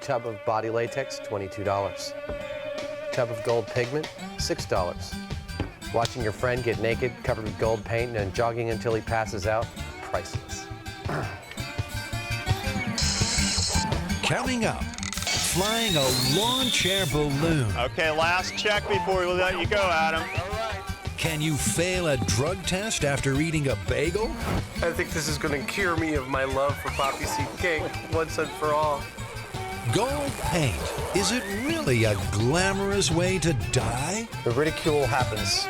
Tub of body latex, $22. Tub of gold pigment, $6. Watching your friend get naked, covered with gold paint, and jogging until he passes out, priceless. Coming up, flying a lawn chair balloon. Okay, last check before we let you go, Adam. Can you fail a drug test after eating a bagel? I think this is going to cure me of my love for poppy seed cake once and for all. Gold paint. Is it really a glamorous way to die? The ridicule happens.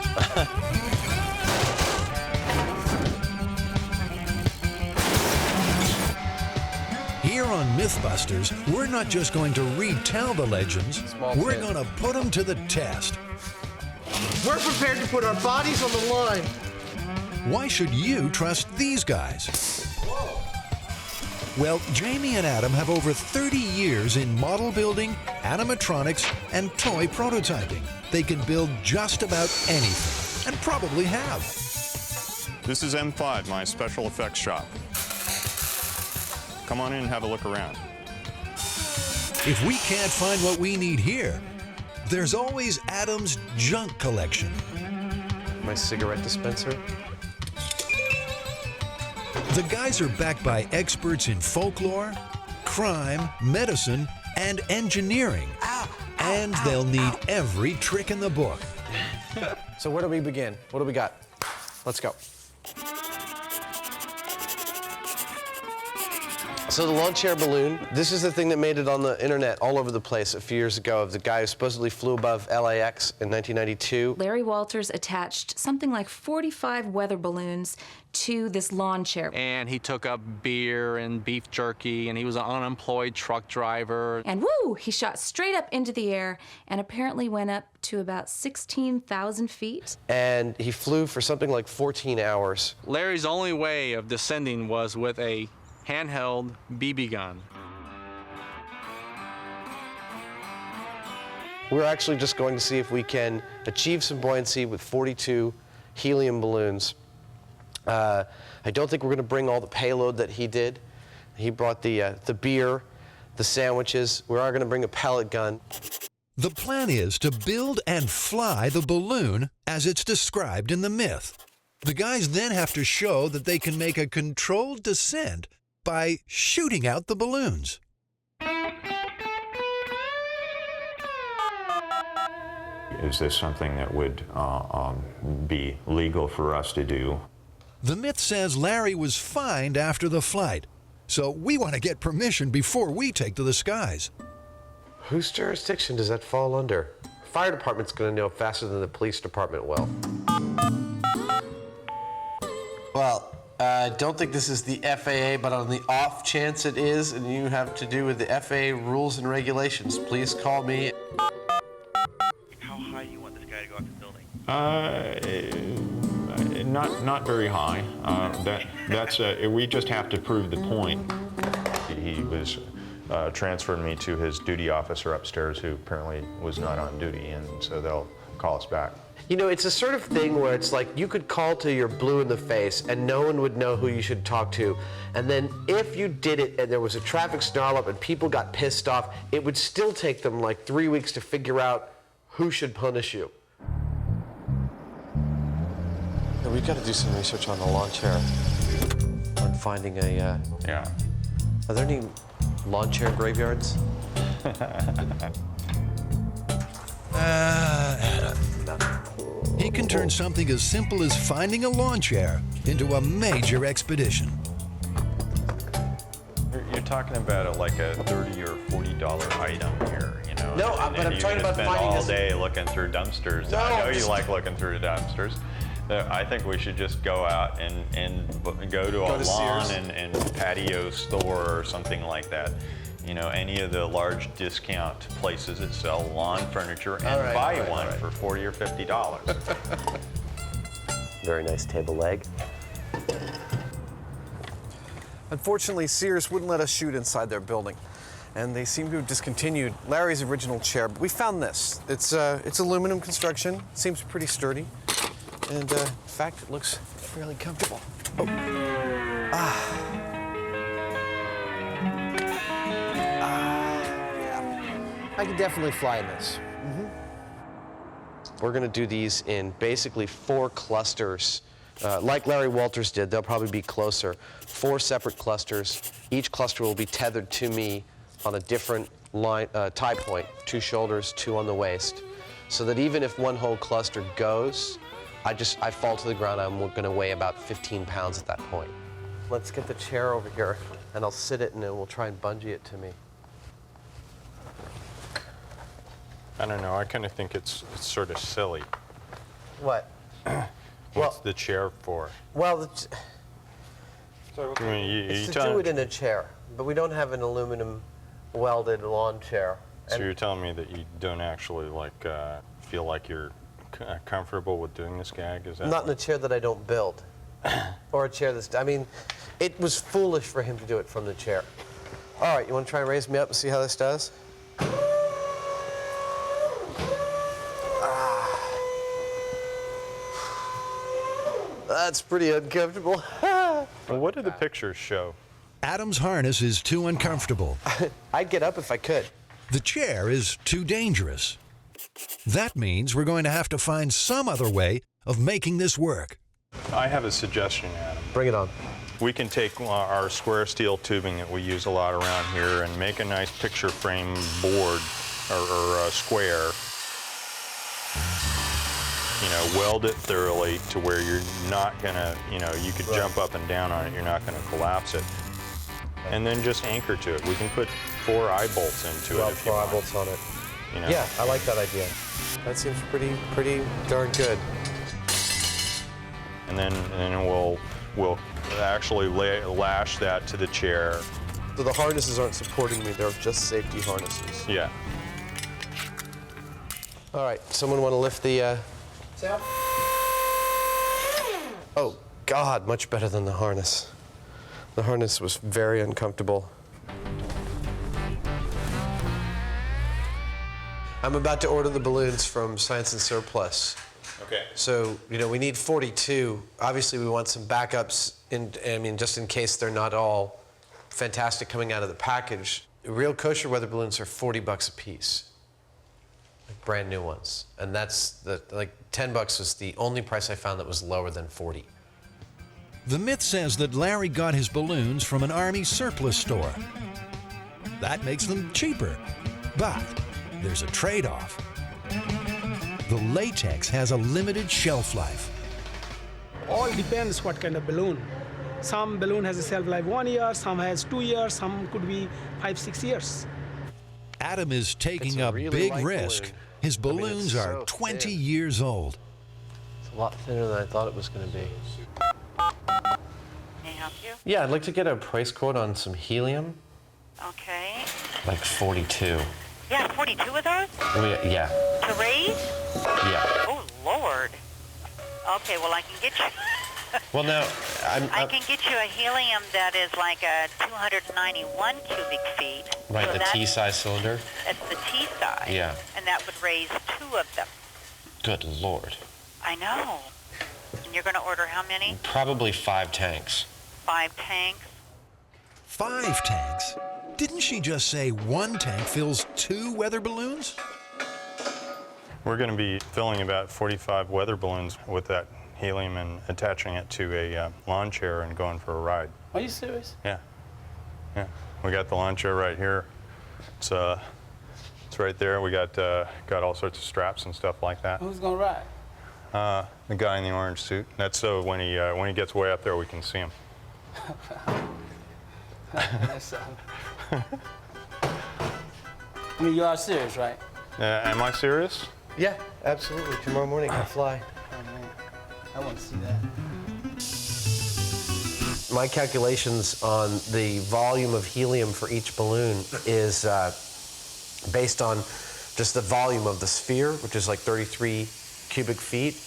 Here on Mythbusters, we're not just going to retell the legends, we're going to put them to the test. We're prepared to put our bodies on the line. Why should you trust these guys? Well, Jamie and Adam have over 30 years in model building, animatronics, and toy prototyping. They can build just about anything, and probably have. This is M5, my special effects shop. Come on in and have a look around. If we can't find what we need here, there's always Adam's junk collection. My cigarette dispenser. The guys are backed by experts in folklore, crime, medicine, and engineering. And they'll need every trick in the book. So where do we begin? What do we got? Let's go. So the lawn chair balloon, this is the thing that made it on the internet all over the place a few years ago of the guy who supposedly flew above LAX in 1992. Larry Walters attached something like 45 weather balloons to this lawn chair. And he took up beer and beef jerky, and he was an unemployed truck driver. And woo, he shot straight up into the air and apparently went up to about 16,000 feet. And he flew for something like 14 hours. Larry's only way of descending was with a handheld BB gun. We're actually just going to see if we can achieve some buoyancy with 42 helium balloons. I don't think we're going to bring all the payload that he did. He brought the beer, the sandwiches. We are going to bring a pellet gun. The plan is to build and fly the balloon as it's described in the myth. The guys then have to show that they can make a controlled descent by shooting out the balloons. Is this something that would be legal for us to do? The myth says Larry was fined after the flight, so we want to get permission before we take to the skies. Whose jurisdiction does that fall under? Fire department's going to know faster than the police department will. Well, I don't think this is the FAA, but on the off chance it is, and you have to do with the FAA rules and regulations, please call me. How high do you want this guy to go off the building? Not very high. We just have to prove the point. He was transferred me to his duty officer upstairs, who apparently was not on duty, and so they'll call us back. You know, it's a sort of thing where it's like you could call to your blue in the face and no one would know who you should talk to. And then if you did it and there was a traffic snarl up and people got pissed off, it would still take them like 3 weeks to figure out who should punish you. Yeah, we've got to do some research on the lawn chair. On finding a, Yeah. Are there any lawn chair graveyards? He can turn something as simple as finding a lawn chair into a major expedition. You're talking about like a $30 or $40 item here, you know? No, but I'm talking about finding all this- day looking through dumpsters. No, I know you just- like looking through dumpsters. I think we should just go out and go to a lawn Sears. and patio store or something like that. You know, any of the large discount places that sell lawn furniture and buy one for $40 or $50. Very nice table leg. Unfortunately, Sears wouldn't let us shoot inside their building, and they seem to have discontinued Larry's original chair. But we found this. It's aluminum construction. Seems pretty sturdy, and in fact, it looks fairly comfortable. Oh. I could definitely fly this. We're going to do these in basically 4 clusters. Like Larry Walters did, they'll probably be closer. 4 separate clusters. Each cluster will be tethered to me on a different line, tie point, 2 shoulders, 2 on the waist. So that even if one whole cluster goes, I fall to the ground. I'm going to weigh about 15 pounds at that point. Let's get the chair over here, and I'll sit it, and then we'll try and bungee it to me. I don't know. I kind of think it's sort of silly. What? What's the chair for? Well, I mean, it's to do it in a chair, but we don't have an aluminum welded lawn chair. So you're telling me that you don't actually like feel like you're comfortable with doing this gag? Is that not in a chair that I don't build, or a chair that's. I mean, it was foolish for him to do it from the chair. All right, you want to try and raise me up and see how this does? That's pretty uncomfortable. Well, what do the pictures show? Adam's harness is too uncomfortable. I'd get up if I could. The chair is too dangerous. That means we're going to have to find some other way of making this work. I have a suggestion, Adam. Bring it on. We can take our square steel tubing that we use a lot around here and make a nice picture frame board or square. You know, weld it thoroughly to where you're not gonna, you know, you could jump up and down on it, you're not gonna collapse it. And then just anchor to it. We can put 4 eye bolts into it if you 4 eye want. bolts on it. You know? Yeah, I like that idea. That seems pretty darn good. And then we'll actually lash that to the chair. So the harnesses aren't supporting me, they're just safety harnesses. Yeah. All right, someone want to lift the... Oh, God, much better than the harness. The harness was very uncomfortable. I'm about to order the balloons from Science and Surplus. Okay. So, you know, we need 42. Obviously, we want some backups, just in case they're not all fantastic coming out of the package. Real kosher weather balloons are $40 a piece. Brand new ones, and that's like $10 was the only price I found that was lower than 40. The myth says that Larry got his balloons from an Army surplus store. That makes them cheaper, but there's a trade-off. The latex has a limited shelf life. All depends what kind of balloon. Some balloon has a shelf life 1 year, some has 2 years, some could be 5-6 years. Adam is taking It's a a really big light risk. balloon. His balloons it's are so 20 thin. years old. It's a lot thinner than I thought it was going to be. Can I help you? Yeah, I'd like to get a price quote on some helium. Okay. Like 42. Yeah, 42 of those? Yeah. To raise? Yeah. Oh, Lord. Okay, well, I can get you... Well, now, I can get you a helium that is like a 291 cubic feet. Right, So the that's- T-size cylinder? That's the T size. Yeah. And that would raise 2 of them. Good Lord. I know. And you're going to order how many? Probably 5 tanks. 5 tanks? 5 tanks? Didn't she just say 1 tank fills 2 weather balloons? We're going to be filling about 45 weather balloons with that helium and attaching it to a lawn chair and going for a ride. Are you serious? Yeah. Yeah. We got the lawn chair right here. It's right there. We got all sorts of straps and stuff like that. Who's gonna ride? The guy in the orange suit. That's so when he gets way up there, we can see him. I mean, you are serious, right? Am I serious? Yeah, absolutely. Tomorrow morning I'll fly. Oh, man. I want to see that. My calculations on the volume of helium for each balloon is based on just the volume of the sphere, which is like 33 cubic feet.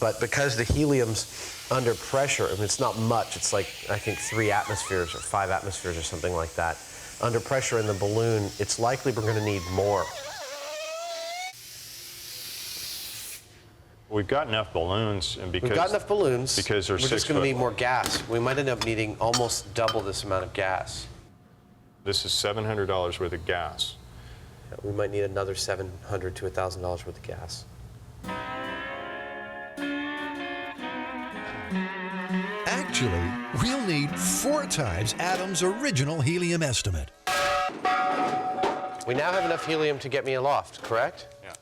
But because the helium's under pressure, I mean, it's not much. It's like, I think, 3 atmospheres or 5 atmospheres or something like that. Under pressure in the balloon, it's likely we're going to need more. We've got enough balloons, and because We've got enough balloons. because they're we're 6 just going foot. to need more gas. We might end up needing almost double this amount of gas. This is $700 worth of gas. We might need another $700 to $1,000 worth of gas. Actually, we'll need 4 times Adam's original helium estimate. We now have enough helium to get me aloft, correct? Yeah.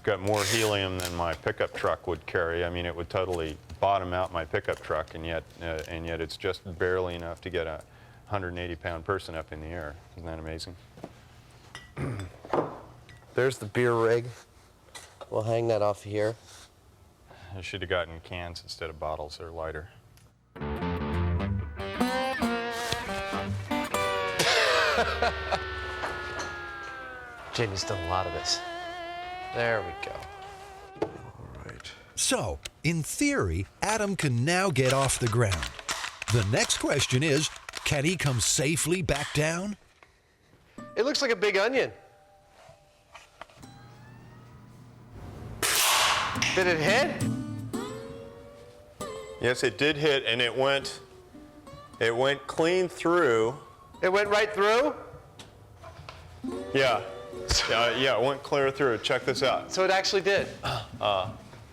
Got more helium than my pickup truck would carry. I mean, it would totally bottom out my pickup truck, and yet it's just barely enough to get a 180-pound person up in the air. Isn't that amazing? There's the beer rig. We'll hang that off here. I should have gotten cans instead of bottles. They're lighter. Jamie's done a lot of this. There we go. All right. So, in theory, Adam can now get off the ground. The next question is, can he come safely back down? It looks like a big onion. Did it hit? Yes, it did hit, and it went clean through. It went right through? Yeah. Yeah, it went clear through. Check this out. So it actually did.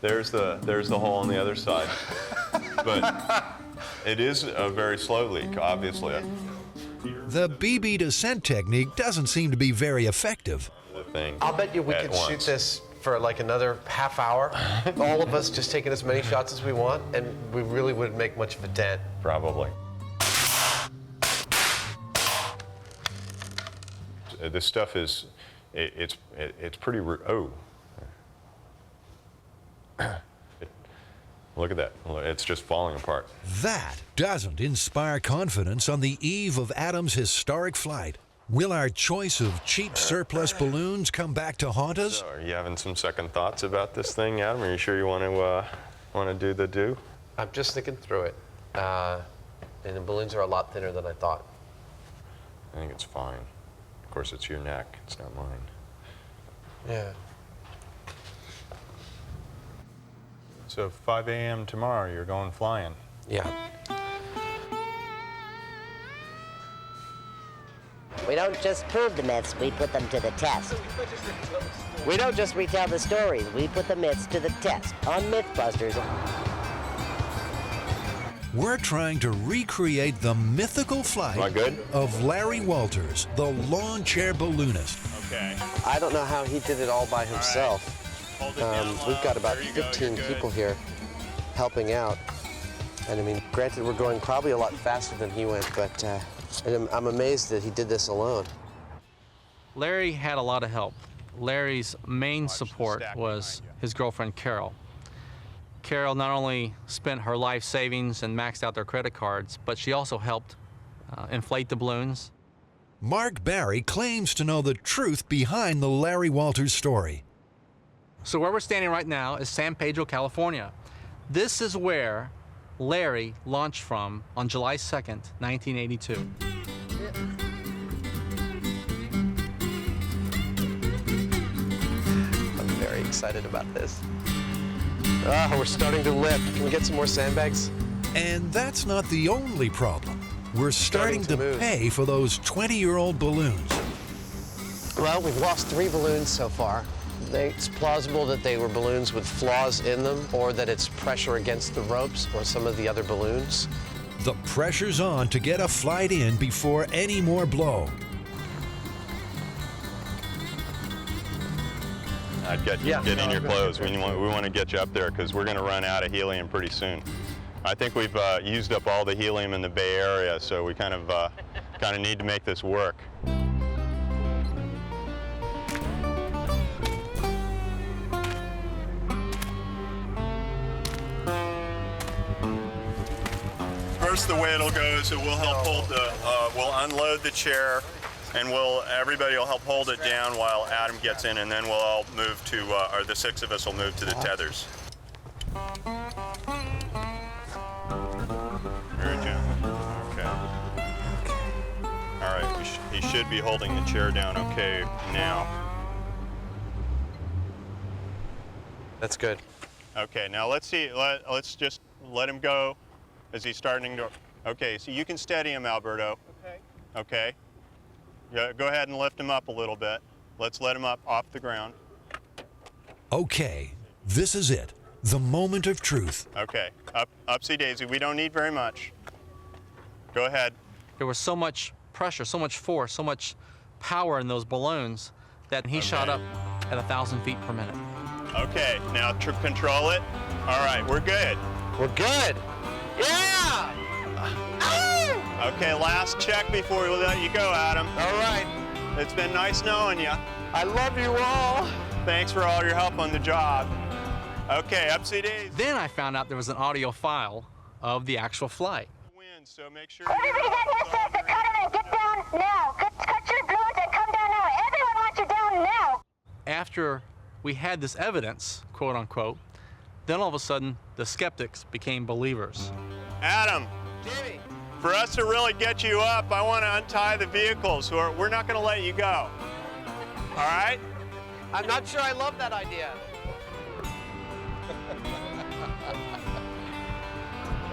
There's the hole on the other side. But it is a very slow leak, obviously. The BB descent technique doesn't seem to be very effective. The thing. I'll bet you we could shoot this for like another half hour. All of us just taking as many shots as we want, and we really wouldn't make much of a dent. Probably. This stuff is, it's pretty, oh. Look at that, it's just falling apart. That doesn't inspire confidence on the eve of Adam's historic flight. Will our choice of cheap surplus balloons come back to haunt us? So are you having some second thoughts about this thing, Adam? Are you sure you want to do the do? I'm just thinking through it. And the balloons are a lot thinner than I thought. I think it's fine. Of course, it's your neck, it's not mine. Yeah. So 5 a.m. tomorrow, you're going flying. Yeah. We don't just prove the myths, we put them to the test. We don't just retell the stories, we put the myths to the test on Mythbusters. We're trying to recreate the mythical flight of Larry Walters, the lawn chair balloonist. Okay. I don't know how he did it all by himself. We've got about 15 people here helping out. And I mean, granted, we're going probably a lot faster than he went, but I'm amazed that he did this alone. Larry had a lot of help. Larry's main support was his girlfriend, Carol. Carol not only spent her life savings and maxed out their credit cards, but she also helped inflate the balloons. Mark Barry claims to know the truth behind the Larry Walters story. So where we're standing right now is San Pedro, California. This is where Larry launched from on July 2nd, 1982. I'm very excited about this. We're starting to lift. Can we get some more sandbags? And that's not the only problem. We're starting to pay for those 20-year-old balloons. Well, we've lost 3 balloons so far. It's plausible that they were balloons with flaws in them, or that it's pressure against the ropes or some of the other balloons. The pressure's on to get a flight in before any more blow. I'd get in your clothes. We want to get you up there because we're going to run out of helium pretty soon. I think we've used up all the helium in the Bay Area, so we kind of need to make this work. First, the way it'll go is that we'll help hold we'll unload the chair, and everybody will help hold it down while Adam gets in, and then we'll all move to, or the 6 of us will move to the tethers. Very gently. Okay. All right. He should be holding the chair down okay now. That's good. Okay. Now let's see. Let's just let him go. Is he starting to? Okay, so you can steady him, Alberto. Okay. Okay. Yeah, go ahead and lift him up a little bit. let's let him up off the ground. Okay, this is it. The moment of truth. Okay, upsy daisy. We don't need very much. Go ahead. There was so much pressure, so much force, so much power in those balloons that he shot up at 1,000 feet per minute. Okay, now control it. All right, we're good. We're good. Yeah! Okay, last check before we let you go, Adam. All right. It's been nice knowing you. I love you all. Thanks for all your help on the job. Okay, upsy daisy. Then I found out there was an audio file of the actual flight. So make sure everybody down here says to cut it and get down now. Cut your balloons and come down now. Everyone wants you down now. After we had this evidence, quote unquote, then all of a sudden the skeptics became believers. Adam, Jimmy, for us to really get you up, I want to untie the vehicles. We're not going to let you go. All right? I'm not sure I love that idea.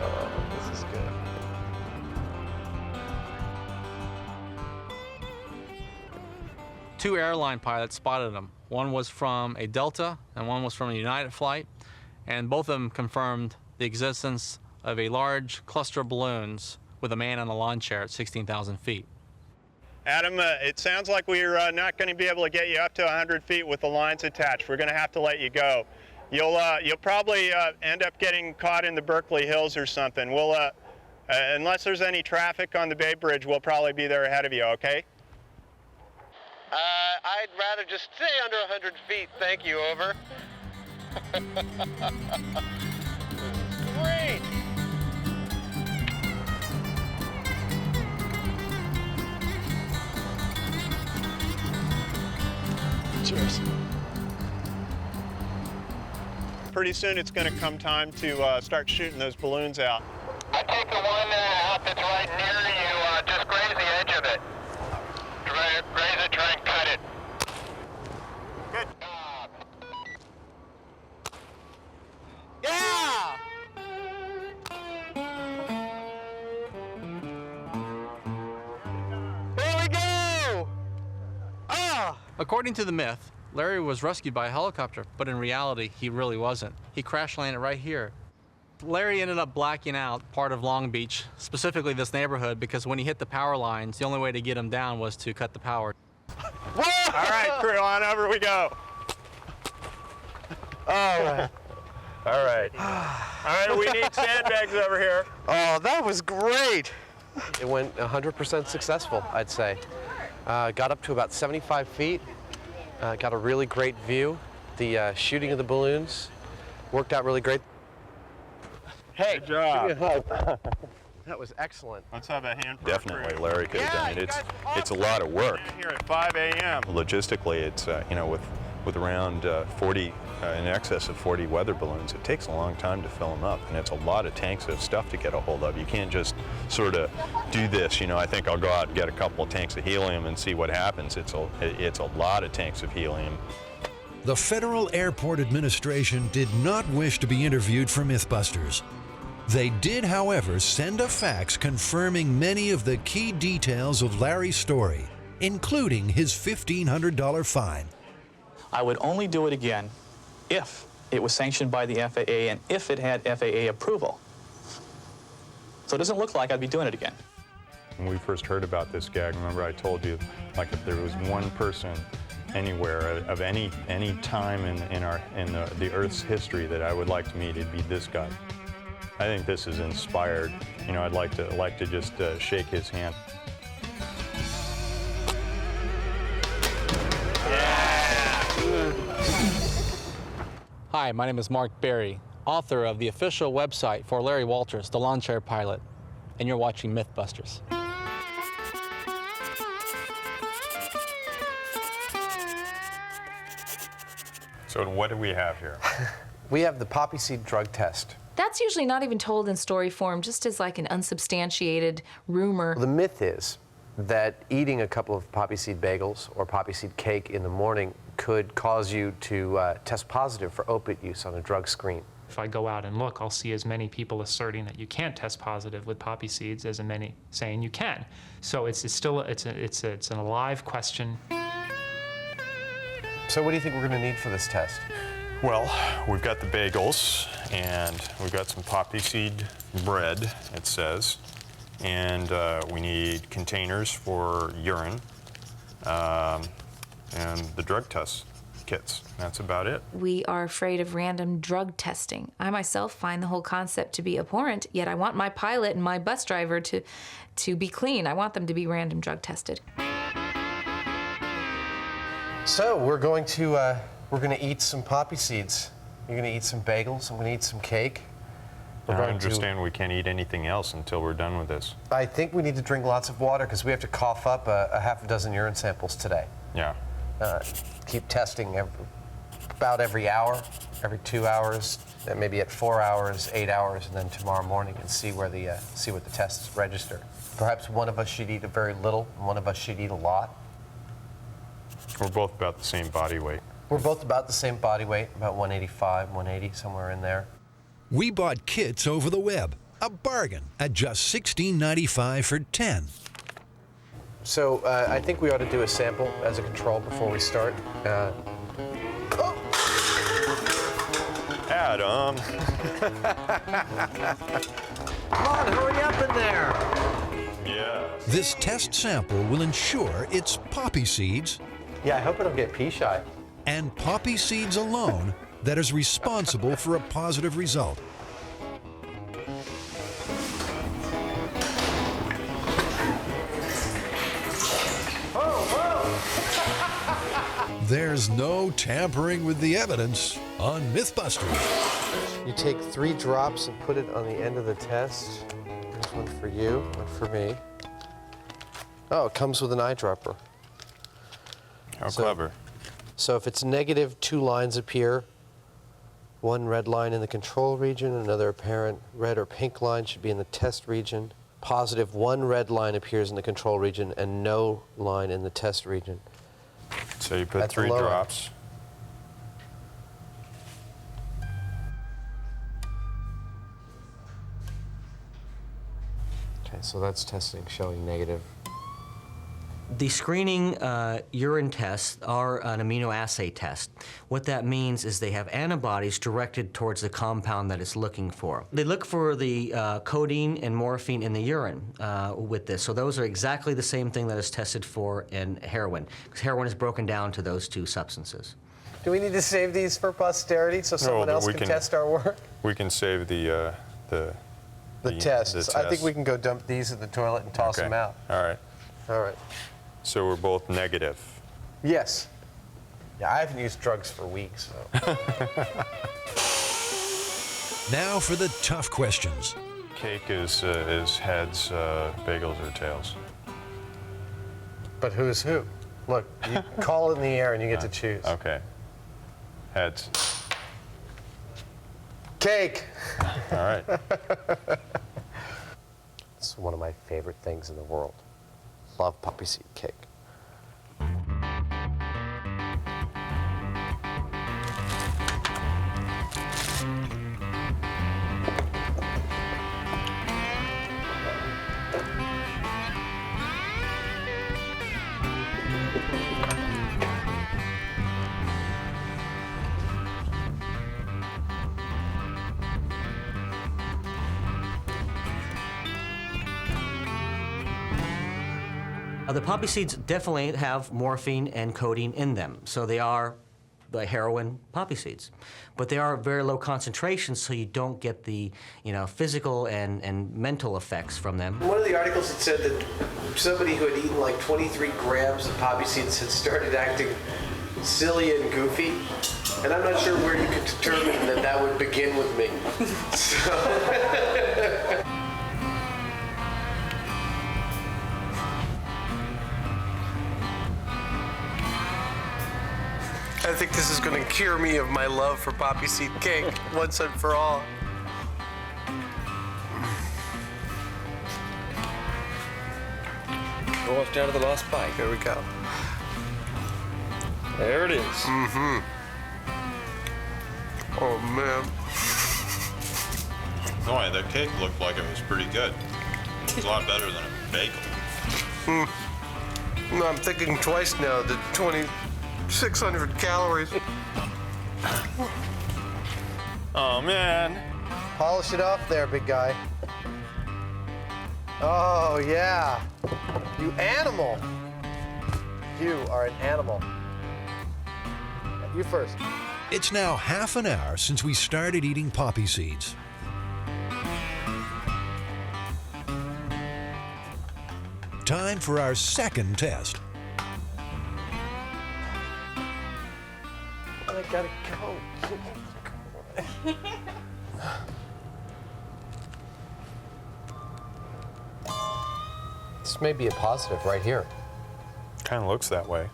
Oh, this is good. Two airline pilots spotted them. One was from a Delta and one was from a United flight, and both of them confirmed the existence of a large cluster of balloons with a man on a lawn chair at 16,000 feet. Adam, it sounds like we're not going to be able to get you up to 100 feet with the lines attached. We're going to have to let you go. You'll probably end up getting caught in the Berkeley Hills or something. We'll, unless there's any traffic on the Bay Bridge, we'll probably be there ahead of you, okay? I'd rather just stay under 100 feet. Thank you, over. Great. Cheers. Pretty soon it's going to come time to start shooting those balloons out. I take the one out that's right near you. Just graze the edge of it. Graze it, try and cut it. Good. Yeah! Here we go! Ah! According to the myth, Larry was rescued by a helicopter, but in reality, he really wasn't. He crash landed right here. Larry ended up blacking out part of Long Beach, specifically this neighborhood, because when he hit the power lines, the only way to get him down was to cut the power. All right, crew, on over we go. All right. All right. All right, we need sandbags over here. Oh, that was great. It went 100% successful, I'd say. Got up to about 75 feet. Got a really great view. The shooting of the balloons worked out really great. Hey, good job. Give me a hug. That was excellent. Let's have a hand for Definitely, crew. Larry could have done it. It's a lot of work. Here at 5 a.m. Logistically, it's with around 40, in excess of 40 weather balloons, it takes a long time to fill them up, and it's a lot of tanks of stuff to get a hold of. You can't just sort of do this. I think I'll go out and get a couple of tanks of helium and see what happens. It's a lot of tanks of helium. The Federal Airport Administration did not wish to be interviewed for Mythbusters. They did, however, send a fax confirming many of the key details of Larry's story, including his $1,500 fine. I would only do it again if it was sanctioned by the FAA and if it had FAA approval. So it doesn't look like I'd be doing it again. When we first heard about this gag, remember I told you, like, if there was one person anywhere of any time in the Earth's history that I would like to meet, it'd be this guy. I think this is inspired. I'd like to just shake his hand. Hi, my name is Mark Berry, author of the official website for Larry Walters, the lawn chair pilot, and you're watching Mythbusters. So what do we have here? We have the poppy seed drug test. That's usually not even told in story form, just as like an unsubstantiated rumor. The myth is that eating a couple of poppy seed bagels or poppy seed cake in the morning could cause you to test positive for opiate use on a drug screen. If I go out and look, I'll see as many people asserting that you can't test positive with poppy seeds as many saying you can. So it's still an alive question. So what do you think we're going to need for this test? Well, we've got the bagels, and we've got some poppy seed bread, it says. And we need containers for urine, and the drug test kits. That's about it. We are afraid of random drug testing. I myself find the whole concept to be abhorrent, yet I want my pilot and my bus driver to be clean. I want them to be random drug tested. So we're going to eat some poppy seeds. You're going to eat some bagels. I'm going to eat some cake. I understand we can't eat anything else until we're done with this. I think we need to drink lots of water because we have to cough up a half a dozen urine samples today. Yeah. Keep testing about every hour, every 2 hours, then maybe at 4 hours, 8 hours, and then tomorrow morning, and see what the tests register. Perhaps one of us should eat a very little, and one of us should eat a lot. We're both about the same body weight. We're both about the same body weight, about 185, 180, somewhere in there. We bought kits over the web, a bargain at just $16.95 for 10. So I think we ought to do a sample as a control before we start. Adam. Come on, hurry up in there. Yeah. This test sample will ensure it's poppy seeds. Yeah, I hope I don't get pea-shy. And poppy seeds alone that is responsible for a positive result. There's no tampering with the evidence on Mythbusters. You take 3 drops and put it on the end of the test. There's one for you, one for me. Oh, it comes with an eyedropper. How clever. So if it's negative, 2 lines appear. 1 red line in the control region, another apparent red or pink line should be in the test region. Positive, 1 red line appears in the control region and no line in the test region. So you put 3 drops. Okay, so that's testing showing negative. The screening urine tests are an aminoassay test. What that means is they have antibodies directed towards the compound that it's looking for. They look for the codeine and morphine in the urine with this. So those are exactly the same thing that is tested for in heroin, because heroin is broken down to those 2 substances. Do we need to save these for posterity so someone else can test our work? We can save the tests. I think we can go dump these in the toilet and toss them out. All right. All right. So we're both negative. Yes. Yeah, I haven't used drugs for weeks, so. Now for the tough questions. Cake is heads, bagels or tails. But who's who? Look, you call it in the air and you get to choose. Okay. Heads. Cake! All right. It's one of my favorite things in the world. Love poppy seed cake. The poppy seeds definitely have morphine and codeine in them, so they are the heroin poppy seeds. But they are very low concentrations, so you don't get the physical and mental effects from them. One of the articles had said that somebody who had eaten like 23 grams of poppy seeds had started acting silly and goofy, and I'm not sure where you could determine that that would begin with me. I think this is going to cure me of my love for poppy seed cake once and for all. Almost down to the last bite. Here we go. There it is. Mm-hmm. Oh, man. Boy, the cake looked like it was pretty good. It was a lot better than a bagel. No, I'm thinking twice now. The 600 calories. Oh, man. Polish it off there, big guy. Oh, yeah. You animal. You are an animal. You first. It's now half an hour since we started eating poppy seeds. Time for our second test. I gotta go. This may be a positive right here. Kind of looks that way.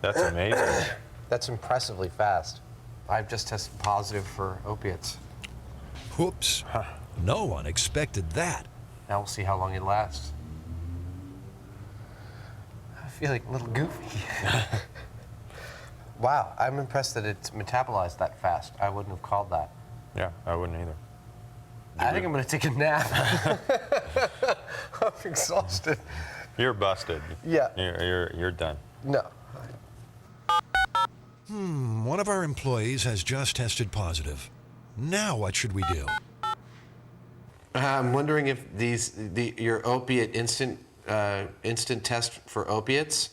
That's amazing. That's impressively fast. I've just tested positive for opiates. Whoops. No one expected that. Now we'll see how long it lasts. I feel like a little goofy. Wow, I'm impressed that it's metabolized that fast. I wouldn't have called that. Yeah, I wouldn't either. I think I'm gonna take a nap. I'm exhausted. You're busted. Yeah. You're done. No. One of our employees has just tested positive. Now what should we do? I'm wondering if your opiate instant test for opiates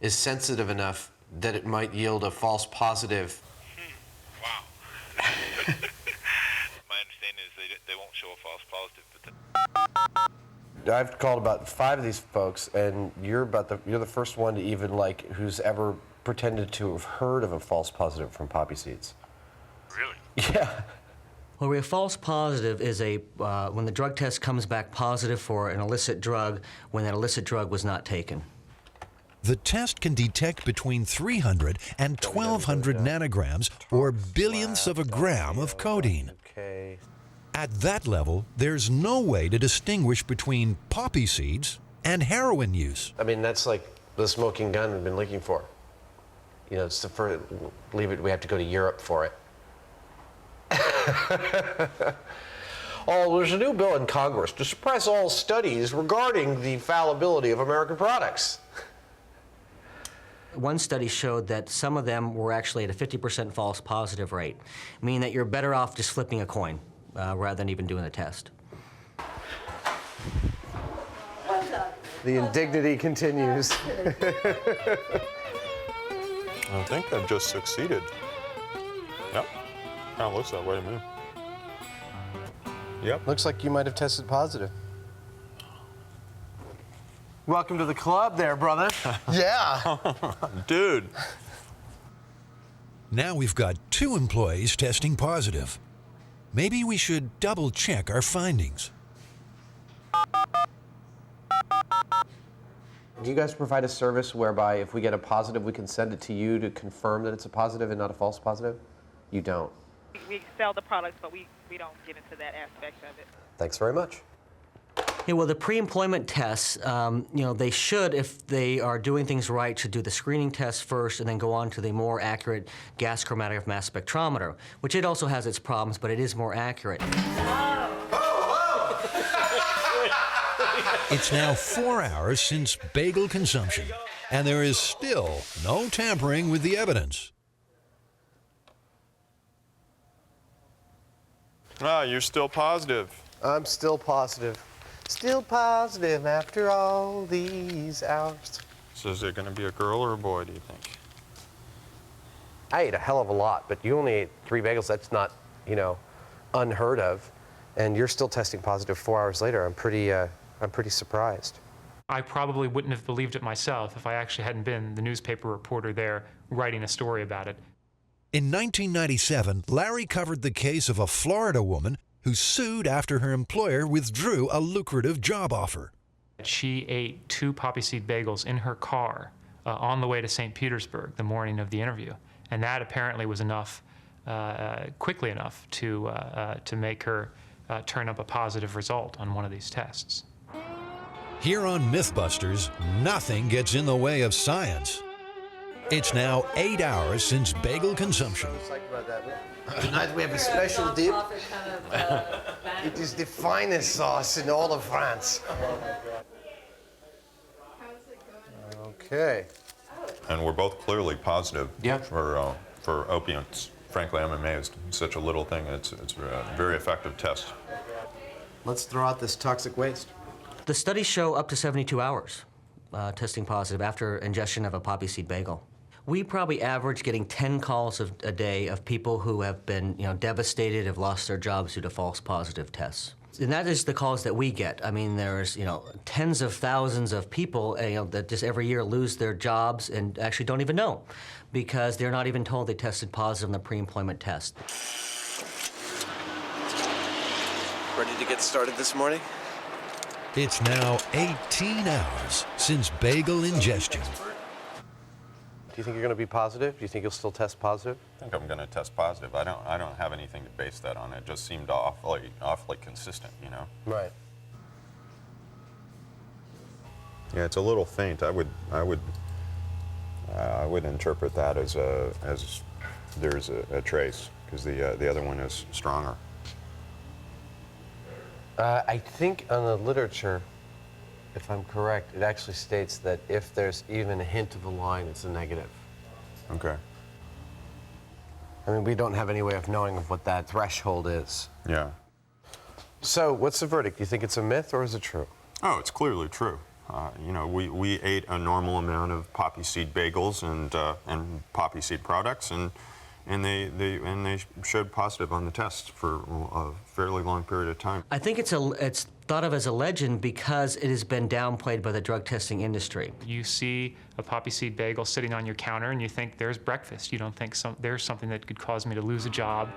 is sensitive enough that it might yield a false positive. Wow. My understanding is they won't show a false positive. But I've called about 5 of these folks, and you're the first one to even who's ever pretended to have heard of a false positive from poppy seeds. Really? Yeah. Well, a false positive is when the drug test comes back positive for an illicit drug when that illicit drug was not taken. The test can detect between 300 and 1,200 nanograms, or billionths of a gram of codeine. Okay. At that level, there's no way to distinguish between poppy seeds and heroin use. I mean, that's like the smoking gun we've been looking for. You know, it's we have to go to Europe for it. Oh, there's a new bill in Congress to suppress all studies regarding the fallibility of American products. One study showed that some of them were actually at a 50% false positive rate, meaning that you're better off just flipping a coin rather than even doing the test. The indignity continues. I think I've just succeeded. Yep. Kind of looks that way to me. Yep. Looks like you might have tested positive. Welcome to the club there, brother. Yeah. Dude. Now we've got 2 employees testing positive. Maybe we should double check our findings. Do you guys provide a service whereby if we get a positive, we can send it to you to confirm that it's a positive and not a false positive? You don't. We sell the products, but we don't get into that aspect of it. Thanks very much. Yeah, well, the pre-employment tests, they should, if they are doing things right, should do the screening test first and then go on to the more accurate gas chromatograph mass spectrometer, which it also has its problems, but it is more accurate. It's now 4 hours since bagel consumption, and there is still no tampering with the evidence. Ah, you're still positive. I'm still positive. Still positive after all these hours. So is it going to be a girl or a boy, do you think? I ate a hell of a lot, but you only ate 3 bagels. That's not, unheard of. And you're still testing positive 4 hours later. I'm pretty surprised. I probably wouldn't have believed it myself if I actually hadn't been the newspaper reporter there writing a story about it. In 1997, Larry covered the case of a Florida woman who sued after her employer withdrew a lucrative job offer. She ate 2 poppy seed bagels in her car on the way to St. Petersburg the morning of the interview. And that apparently was enough, quickly enough, to make her turn up a positive result on one of these tests. Here on Mythbusters, nothing gets in the way of science. It's now 8 hours since bagel consumption. Tonight we have a special dip. It is the finest sauce in all of France. Okay. And we're both clearly positive Yeah. for opiates. Frankly, I'm amazed. It's such a little thing. It's a very effective test. Let's throw out this toxic waste. The studies show up to 72 hours testing positive after ingestion of a poppy seed bagel. We probably average getting 10 calls a day of people who have been, devastated, have lost their jobs due to false positive tests. And that is the calls that we get. I mean, there's, tens of thousands of people, that just every year lose their jobs and actually don't even know because they're not even told they tested positive on the pre-employment test. Ready to get started this morning? It's now 18 hours since bagel ingestion. Do you think you're going to be positive? Do you think you'll still test positive? I think I'm going to test positive. I don't have anything to base that on. It just seemed awfully consistent, Right. Yeah, it's a little faint. I would interpret that as there's a trace because the other one is stronger. I think on the literature, if I'm correct, it actually states that if there's even a hint of a line, it's a negative. Okay. I mean, we don't have any way of knowing what that threshold is. Yeah. So, what's the verdict? Do you think it's a myth or is it true? Oh, it's clearly true. We ate a normal amount of poppy seed bagels and poppy seed products, and they showed positive on the test for a fairly long period of time. I think it's thought of as a legend because it has been downplayed by the drug testing industry. You see a poppy seed bagel sitting on your counter and you think there's breakfast. You don't think there's something that could cause me to lose a job,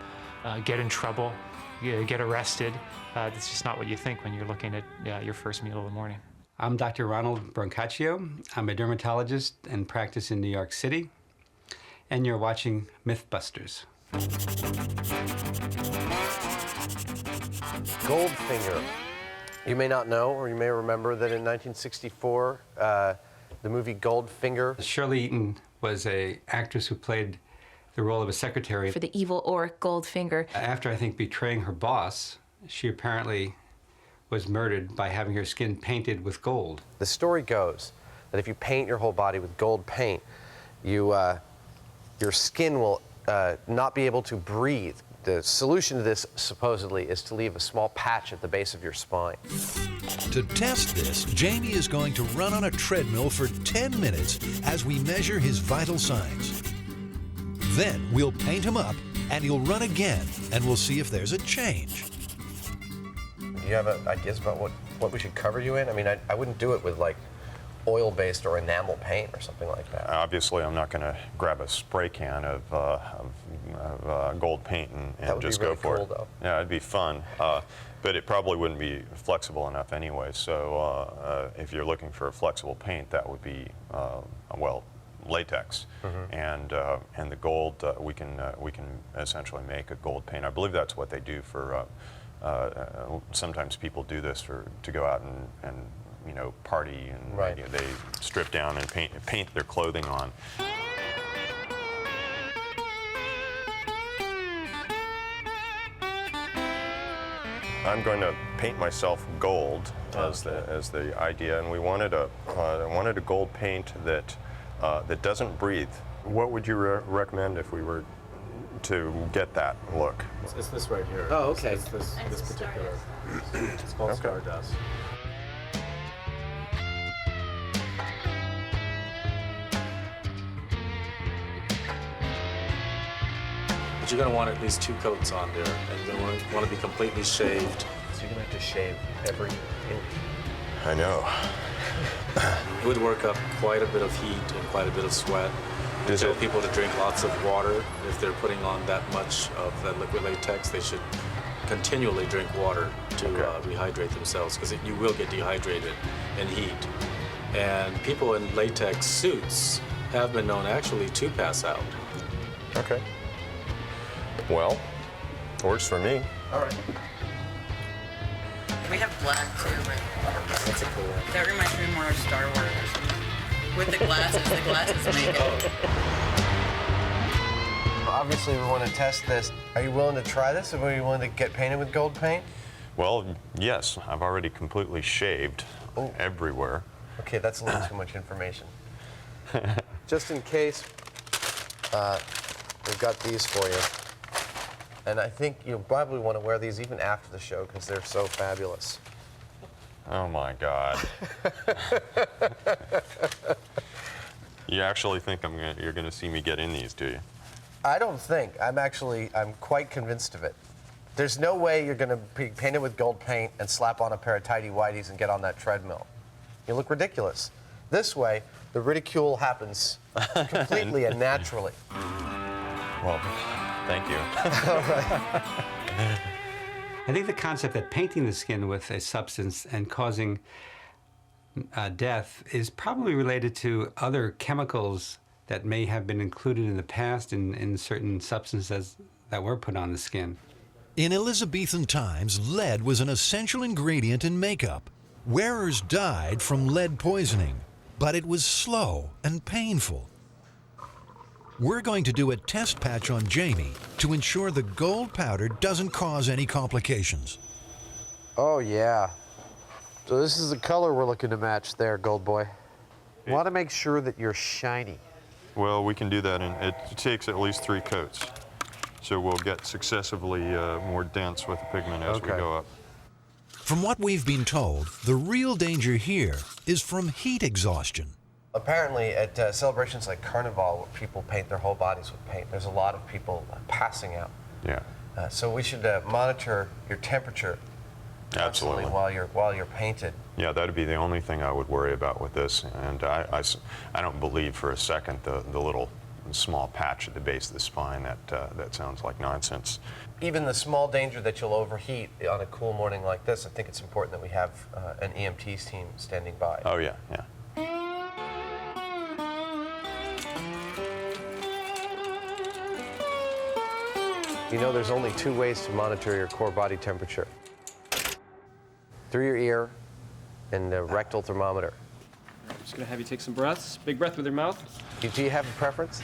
get in trouble, get arrested. That's just not what you think when you're looking at your first meal of the morning. I'm Dr. Ronald Brancaccio. I'm a dermatologist and practice in New York City. And you're watching Mythbusters. Goldfinger. You may not know, or you may remember that in 1964, the movie Goldfinger. Shirley Eaton was an actress who played the role of a secretary. For the evil Auric Goldfinger. After, I think, betraying her boss, she apparently was murdered by having her skin painted with gold. The story goes that if you paint your whole body with gold paint, your skin will not be able to breathe. The solution to this, supposedly, is to leave a small patch at the base of your spine. To test this, Jamie is going to run on a treadmill for 10 minutes as we measure his vital signs. Then we'll paint him up, and he'll run again, and we'll see if there's a change. Do you have ideas about what we should cover you in? I mean, I wouldn't do it with, like, oil-based or enamel paint or something like that. Obviously, I'm not going to grab a spray can of gold paint and just go for it. Though. Yeah, it'd be fun, but it probably wouldn't be flexible enough anyway. So if you're looking for a flexible paint, that would be latex, and the gold we can essentially make a gold paint. I believe that's what they do for. Sometimes people do this to go out and party, and right. They strip down and paint their clothing on. I'm going to paint myself gold as the idea, and we wanted a gold paint that doesn't breathe. What would you recommend if we were to get that look? It's this right here. Oh, okay. It's this particular. It's called Stardust. But you're going to want at least 2 coats on there, and you're going to want to be completely shaved. So you're going to have to shave every inch. I know. It would work up quite a bit of heat and quite a bit of sweat. We tell people to drink lots of water. If they're putting on that much of that liquid latex, they should continually drink water to rehydrate themselves, because you will get dehydrated in heat. And people in latex suits have been known actually to pass out. Okay. Well, works for me. All right. We have black too, but that's a cool one. That reminds me more of Star Wars. With the glasses make it. Obviously, we want to test this. Are you willing to try this? Or are you willing to get painted with gold paint? Well, yes. I've already completely shaved everywhere. Okay, that's a little too much information. just in case, we've got these for you. And I think you'll probably want to wear these even after the show because they're so fabulous. Oh my God. You actually think you're gonna see me get in these, do you? I don't think. I'm quite convinced of it. There's no way you're gonna be painted with gold paint and slap on a pair of tidy whities and get on that treadmill. You look ridiculous. This way, the ridicule happens completely and naturally. Well, thank you. All right. I think the concept that painting the skin with a substance and causing death is probably related to other chemicals that may have been included in the past in certain substances that were put on the skin. In Elizabethan times, lead was an essential ingredient in makeup. Wearers died from lead poisoning, but it was slow and painful. We're going to do a test patch on Jamie to ensure the gold powder doesn't cause any complications. Oh, yeah. So this is the color we're looking to match there, Gold Boy. You want to make sure that you're shiny. Well, we can do that, and it takes at least 3 coats. So we'll get successively more dense with the pigment as we go up. From what we've been told, the real danger here is from heat exhaustion. Apparently, at celebrations like Carnival, where people paint their whole bodies with paint, there's a lot of people passing out. Yeah. So we should monitor your temperature Absolutely. while you're painted. Yeah, that'd be the only thing I would worry about with this. And I don't believe for a second the little small patch at the base of the spine. That sounds like nonsense. Even the small danger that you'll overheat on a cool morning like this, I think it's important that we have an EMT's team standing by. Oh, yeah, yeah. You know, there's only 2 ways to monitor your core body temperature. Through your ear and the rectal thermometer. I'm just gonna have you take some breaths. Big breath with your mouth. Do you have a preference?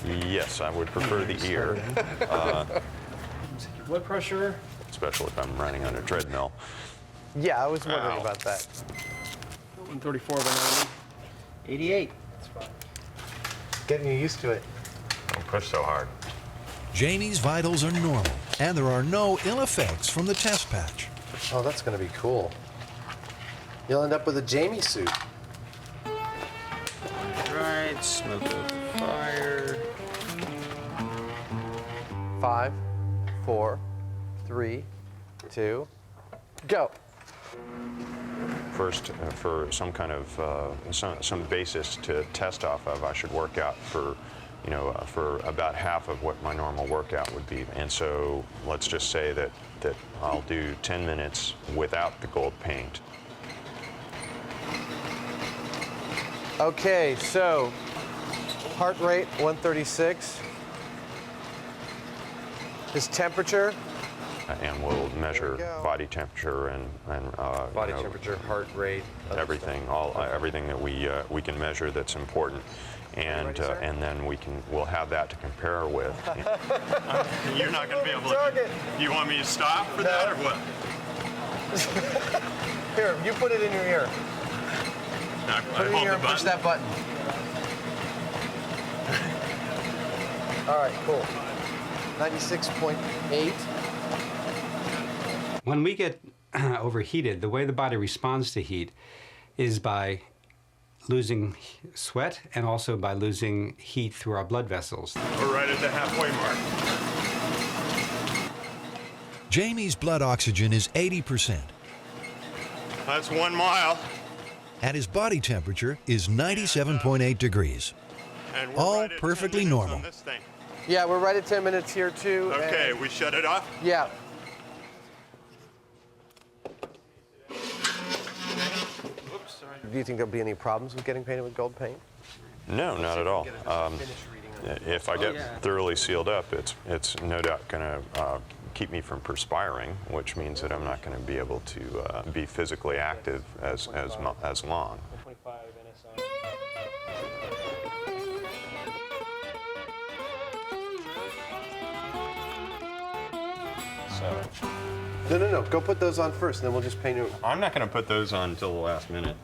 Yes, I would prefer the ear. Take your blood pressure. Especially if I'm running on a treadmill. Yeah, I was wondering about that. 134 by 90. 88. That's fine. Getting you used to it. Don't push so hard. Jamie's vitals are normal, and there are no ill effects from the test patch. Oh, that's going to be cool. You'll end up with a Jamie suit. Right, smoke of fire. 5, 4, 3, 2, go. First, for some kind of some basis to test off of, I should work out for about half of what my normal workout would be. And so let's just say that I'll do 10 minutes without the gold paint. Okay, so heart rate 136. His temperature. And we'll measure body temperature and body temperature, heart rate, everything, everything that we can measure that's important. And then we'll have that to compare with. You're not going to be able to. You want me to stop for that or what? Here, you put it in your ear. Put it in your ear and push that button. All right, cool. 96.8. When we get overheated, the way the body responds to heat is by losing sweat and also by losing heat through our blood vessels. We're right at the halfway mark. Jamie's blood oxygen is 80%. That's 1 mile. And his body temperature is 97.8 degrees. And all right perfectly normal. Yeah, we're right at 10 minutes here too. Okay, we shut it off? Yeah. Do you think there'll be any problems with getting painted with gold paint? No, not at all. If I get thoroughly sealed up, it's no doubt going to keep me from perspiring, which means that I'm not going to be able to be physically active as long. No. Go put those on first, and then we'll just paint it. I'm not going to put those on until the last minute.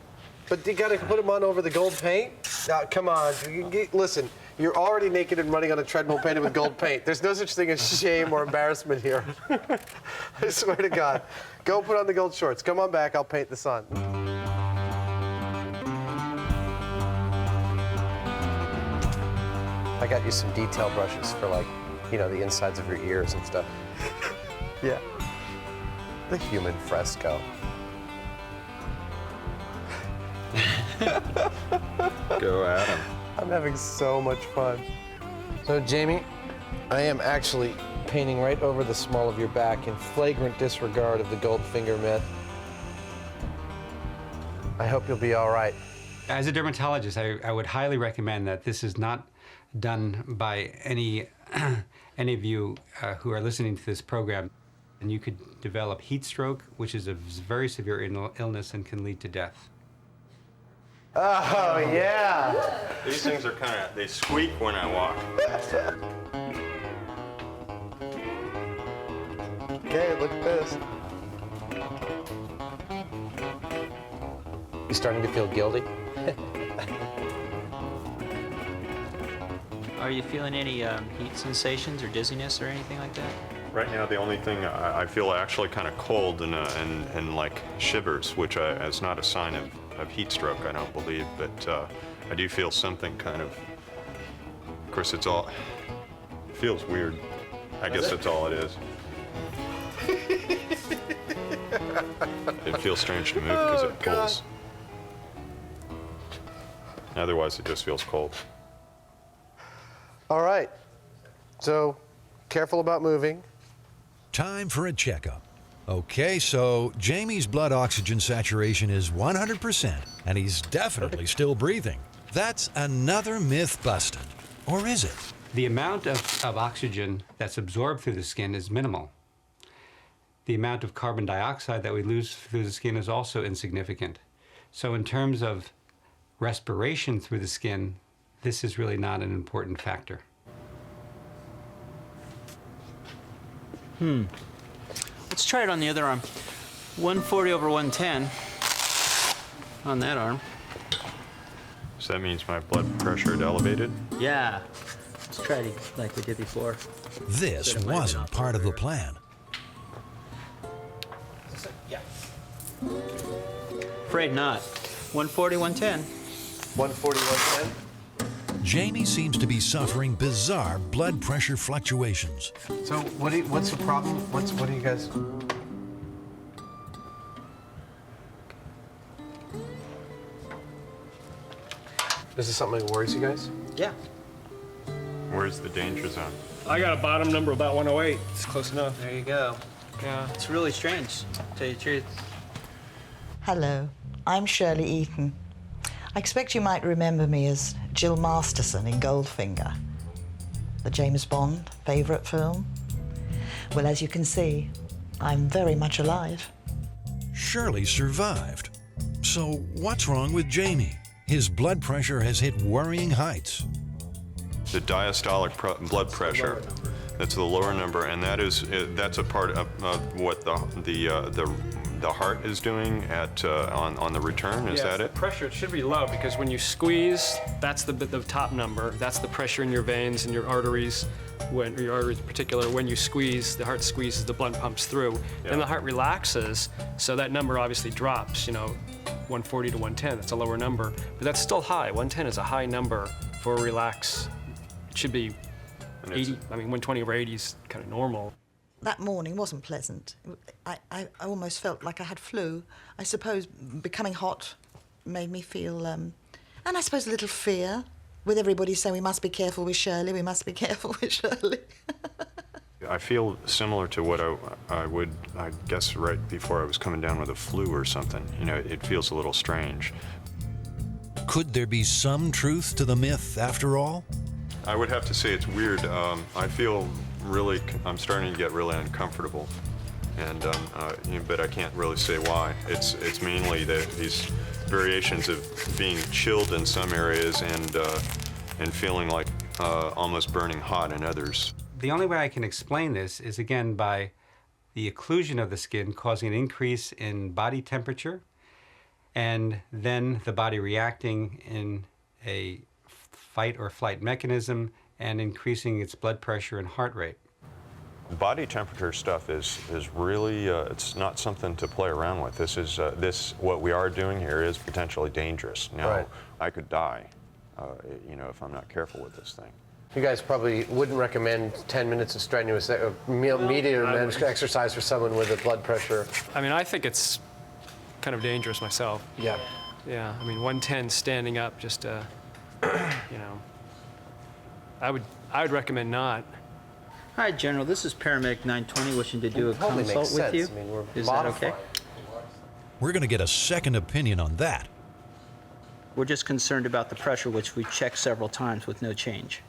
But you got to put them on over the gold paint? Now, come on. Listen, you're already naked and running on a treadmill painted with gold paint. There's no such thing as shame or embarrassment here. I swear to God. Go put on the gold shorts. Come on back. I'll paint the sun. I got you some detail brushes for, like, you know, the insides of your ears and stuff. Yeah. The human fresco. Go Adam. I'm having so much fun. So, Jamie, I am actually painting right over the small of your back in flagrant disregard of the Goldfinger myth. I hope you'll be all right. As a dermatologist, I would highly recommend that this is not done by any of you who are listening to this program. And you could develop heat stroke, which is a very severe illness and can lead to death. Oh, yeah. These things are they squeak when I walk. Okay, look at this. You starting to feel guilty? Are you feeling any heat sensations or dizziness or anything like that? Right now, the only thing I feel actually kind of cold and like shivers, which is not a sign of heat stroke, I don't believe, but I do feel something kind of course, it feels weird. I guess that's all it is. It feels strange to move because it pulls. Otherwise, it just feels cold. All right. So, careful about moving. Time for a checkup. Okay, so Jamie's blood oxygen saturation is 100%, and he's definitely still breathing. That's another myth busted. Or is it? The amount of oxygen that's absorbed through the skin is minimal. The amount of carbon dioxide that we lose through the skin is also insignificant. So in terms of respiration through the skin, this is really not an important factor. Let's try it on the other arm. 140 over 110 on that arm. So that means my blood pressure is elevated? Yeah. Let's try it like we did before. This wasn't part of the plan. Yeah. Afraid not. 140, 110. 140, 110? Jamie seems to be suffering bizarre blood pressure fluctuations. So what's the problem? What do you guys... Is this something that worries you guys? Yeah. Where's the danger zone? I got a bottom number about 108. It's close enough. There you go. Yeah. It's really strange, to tell you the truth. Hello, I'm Shirley Eaton. I expect you might remember me as Jill Masterson in Goldfinger, the James Bond favourite film. Well, as you can see, I'm very much alive. Shirley survived. So what's wrong with Jamie? His blood pressure has hit worrying heights. The diastolic blood pressure, that's the lower number, and that's a part of what the heart is doing on the return. Is that it? The pressure, it should be low because when you squeeze, that's the top number. That's the pressure in your veins and your arteries. Your arteries in particular, when you squeeze, the heart squeezes, the blood pumps through. Yeah. Then the heart relaxes, so that number obviously drops, 140 to 110, that's a lower number. But that's still high. 110 is a high number for a relax. It should be 80, 120 over 80 is kind of normal. That morning wasn't pleasant. I almost felt like I had flu. I suppose becoming hot made me feel, and I suppose a little fear, with everybody saying we must be careful with Shirley, we must be careful with Shirley. I feel similar to what I would, I guess, right before I was coming down with a flu or something. It feels a little strange. Could there be some truth to the myth after all? I would have to say it's weird. I feel really, I'm starting to get really uncomfortable, and but I can't really say why. It's mainly these variations of being chilled in some areas and feeling like almost burning hot in others. The only way I can explain this is, again, by the occlusion of the skin causing an increase in body temperature, and then the body reacting in a fight or flight mechanism and increasing its blood pressure and heart rate. Body temperature stuff is really, it's not something to play around with. What we are doing here is potentially dangerous. Now, Right. I could die, if I'm not careful with this thing. You guys probably wouldn't recommend 10 minutes of strenuous medium exercise for someone with a blood pressure. I mean, I think it's kind of dangerous myself. Yeah. Yeah, I mean, 110 standing up, just, I would recommend not. Hi, General. This is Paramedic 920 wishing to do a Totally makes consult with you. sense. I mean, we're Is that okay? modifying. We're going to get a second opinion on that. We're just concerned about the pressure, which we checked several times with no change.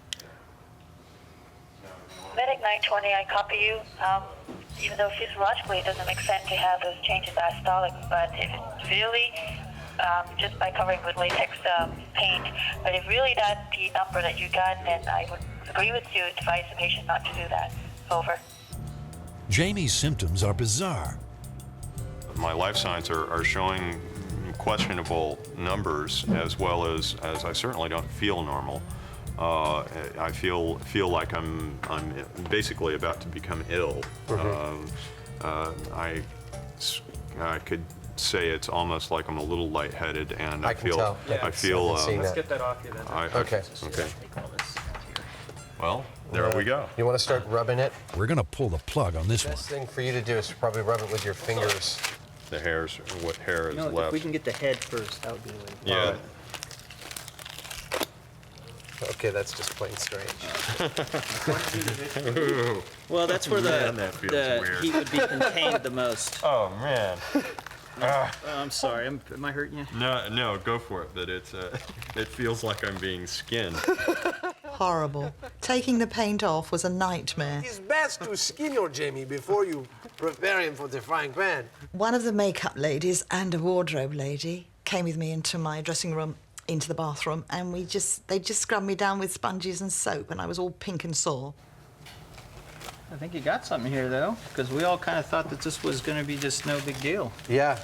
Medic 920, I copy you. Even though physiologically it doesn't make sense to have those changes diastolic, but if it's really just by covering with latex paint, but if really that's the number that you got, then I would agree with you, advise the patient not to do that. Over. Jamie's symptoms are bizarre. My life signs are showing questionable numbers, as well as I certainly don't feel normal. I feel like I'm basically about to become ill. I could say it's almost like I'm a little lightheaded, and I feel. Tell. I feel. Let's get that off you then. Okay. Okay. Well, there we go. You want to start rubbing it? We're going to pull the plug on this one. Best thing for you to do is probably rub it with your fingers. The hairs, what hair is If left? we can get the head first, that would be the way. Yeah. Okay, that's just plain strange. Well, that's where Man, that feels weird. heat would be contained the most. Oh man. I'm sorry. Am I hurting you? No, go for it. But it feels like I'm being skinned. Horrible. Taking the paint off was a nightmare. It's best to skin your Jamie before you prepare him for the frying pan. One of the makeup ladies and a wardrobe lady came with me into my dressing room, into the bathroom, and they just scrubbed me down with sponges and soap, and I was all pink and sore. I think you got something here, though, because we all kind of thought that this was going to be just no big deal. Yeah,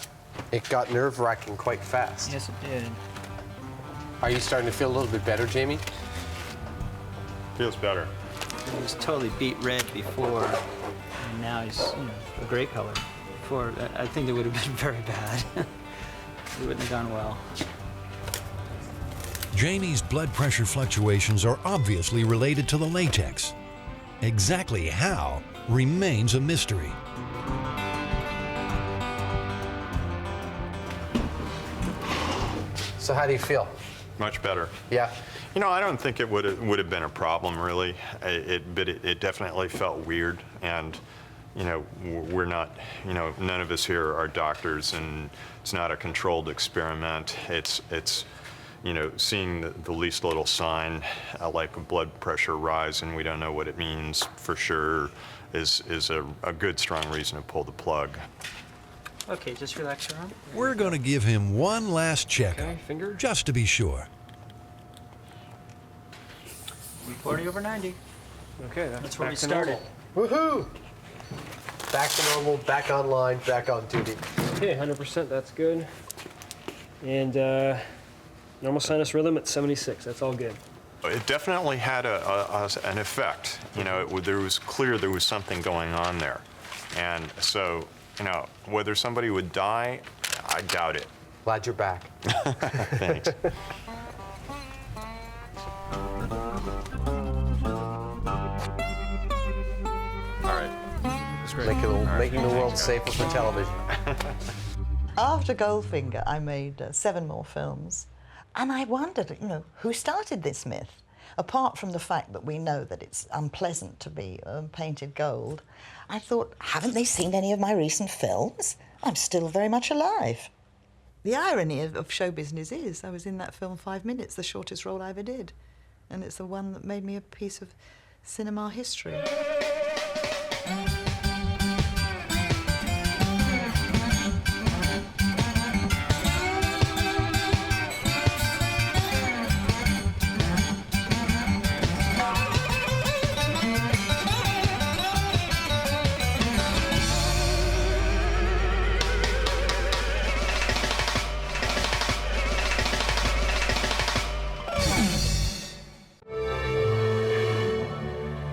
it got nerve-wracking quite fast. Yes, it did. Are you starting to feel a little bit better, Jamie? Feels better. He was totally beet red before, and now he's a gray color. Before, I think it would have been very bad. It wouldn't have gone well. Jamie's blood pressure fluctuations are obviously related to the latex. Exactly how remains a mystery. So how do you feel? Much better. Yeah. I don't think it would have been a problem really. But it definitely felt weird, and we're not. None of us here are doctors, and it's not a controlled experiment. It's seeing the least little sign, like a blood pressure rise, and we don't know what it means for sure, is a good, strong reason to pull the plug. Okay, just relax your arm. We're going to give him one last checkup, Okay, finger. just to be sure. 40 over 90. Okay, That's where we back to started. Woohoo! Back to normal, back online, back on duty. Okay, 100%, that's good. And normal sinus rhythm at 76, that's all good. It definitely had an effect. There was clear there was something going on there. And so, whether somebody would die, I doubt it. Glad you're back. Thanks. All right. That's great. Making the world safer for television. After Goldfinger, I made 7 more films. And I wondered, who started this myth? Apart from the fact that we know that it's unpleasant to be painted gold, I thought, haven't they seen any of my recent films? I'm still very much alive. The irony of show business is I was in that film 5 minutes, the shortest role I ever did. And it's the one that made me a piece of cinema history.